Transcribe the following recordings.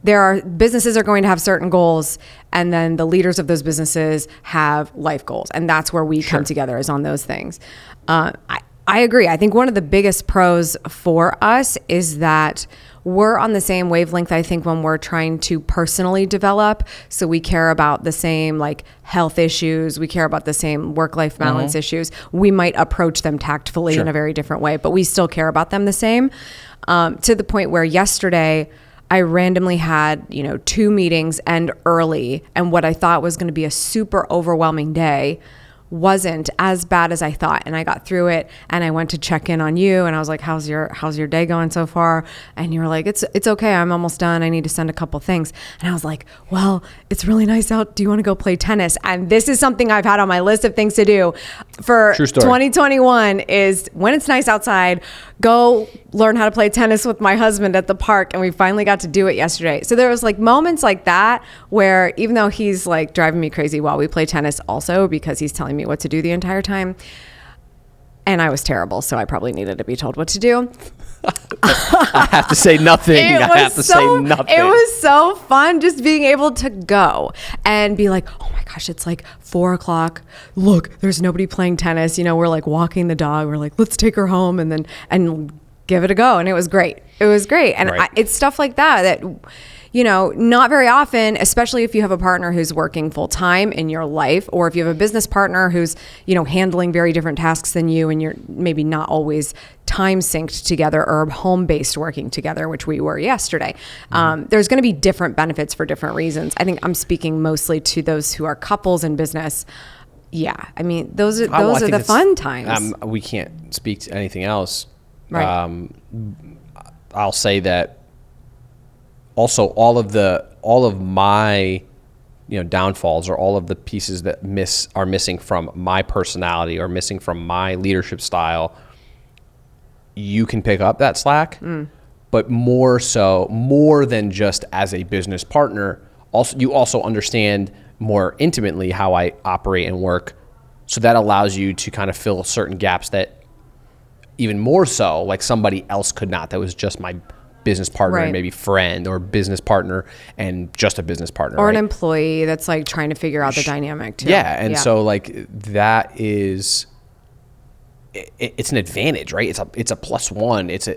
businesses are going to have certain goals, and then the leaders of those businesses have life goals. And that's where we come together, is on those things. I agree. I think one of the biggest pros for us is that we're on the same wavelength, I think, when we're trying to personally develop. So we care about the same like health issues. We care about the same work-life balance issues. We might approach them tactfully in a very different way, but we still care about them the same. To the point where yesterday I randomly had, 2 meetings end early, and what I thought was going to be a super overwhelming day wasn't as bad as I thought. And I got through it, and I went to check in on you, and I was like, how's your day going so far? And you were like, it's okay. I'm almost done. I need to send a couple things. And I was like, well, it's really nice out. Do you want to go play tennis? And this is something I've had on my list of things to do for 2021 is when it's nice outside, go learn how to play tennis with my husband at the park. And we finally got to do it yesterday. So there was like moments like that where even though he's like driving me crazy while we play tennis also, because he's telling me what to do the entire time, and I was terrible, so I probably needed to be told what to do. I have to say nothing. It was so fun just being able to go and be like, oh my gosh, it's like 4:00. Look, there's nobody playing tennis. We're like walking the dog. We're like, let's take her home and give it a go. And it was great. And it's stuff like that not very often, especially if you have a partner who's working full time in your life, or if you have a business partner who's, handling very different tasks than you, and you're maybe not always time synced together or home-based working together, which we were yesterday. There's going to be different benefits for different reasons. I think I'm speaking mostly to those who are couples in business. Yeah. I mean, those are the fun times. We can't speak to anything else. Right. I'll say that also all of my downfalls, or all of the pieces that are missing from my personality or missing from my leadership style, you can pick up that slack. But more than just as a business partner, you also understand more intimately how I operate and work, so that allows you to kind of fill certain gaps that even more so like somebody else could not, that was just my business partner and maybe friend, or business partner and just a business partner, or an employee that's like trying to figure out the dynamic too. So like that is, it's an advantage, right? It's a plus one. It's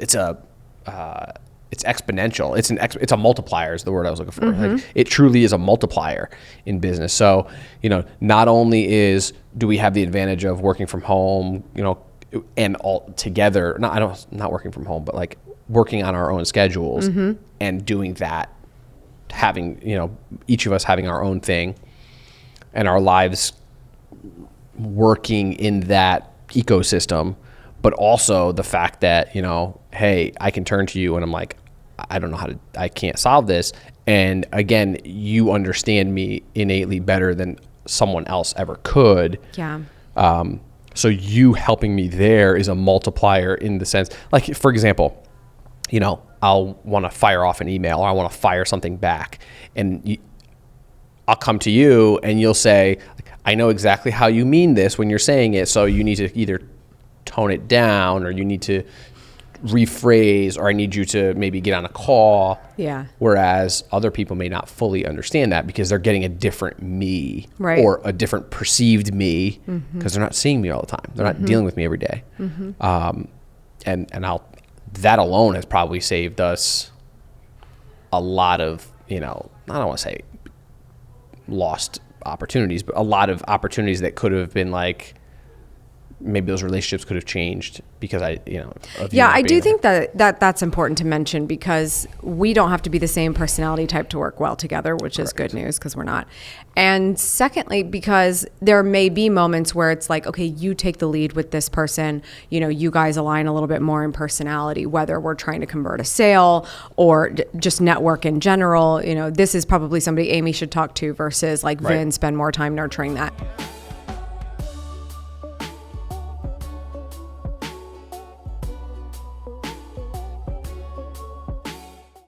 exponential. It's a multiplier is the word I was looking for. Like, it truly is a multiplier in business. So not only do we have the advantage of working from home, and all together. Not working from home, but like working on our own schedules and doing that, having, each of us having our own thing and our lives working in that ecosystem, but also the fact that, hey, I can turn to you and I'm like, I can't solve this. And again, you understand me innately better than someone else ever could. Yeah. So you helping me there is a multiplier in the sense, like, for example, I'll want to fire off an email, or I want to fire something back, and I'll come to you and you'll say, I know exactly how you mean this when you're saying it. So you need to either tone it down, or you need to rephrase, or I need you to maybe get on a call. Yeah. Whereas other people may not fully understand that because they're getting a different me, or a different perceived me, because they're not seeing me all the time. They're not dealing with me every day. And that alone has probably saved us a lot of, I don't want to say lost opportunities, but a lot of opportunities that could have been like, maybe those relationships could have changed because I do think that's important to mention, because we don't have to be the same personality type to work well together, which is good news, because we're not. And secondly, because there may be moments where it's like, okay, you take the lead with this person, you guys align a little bit more in personality, whether we're trying to convert a sale or just network in general. This is probably somebody Amy should talk to versus like Vin, spend more time nurturing that.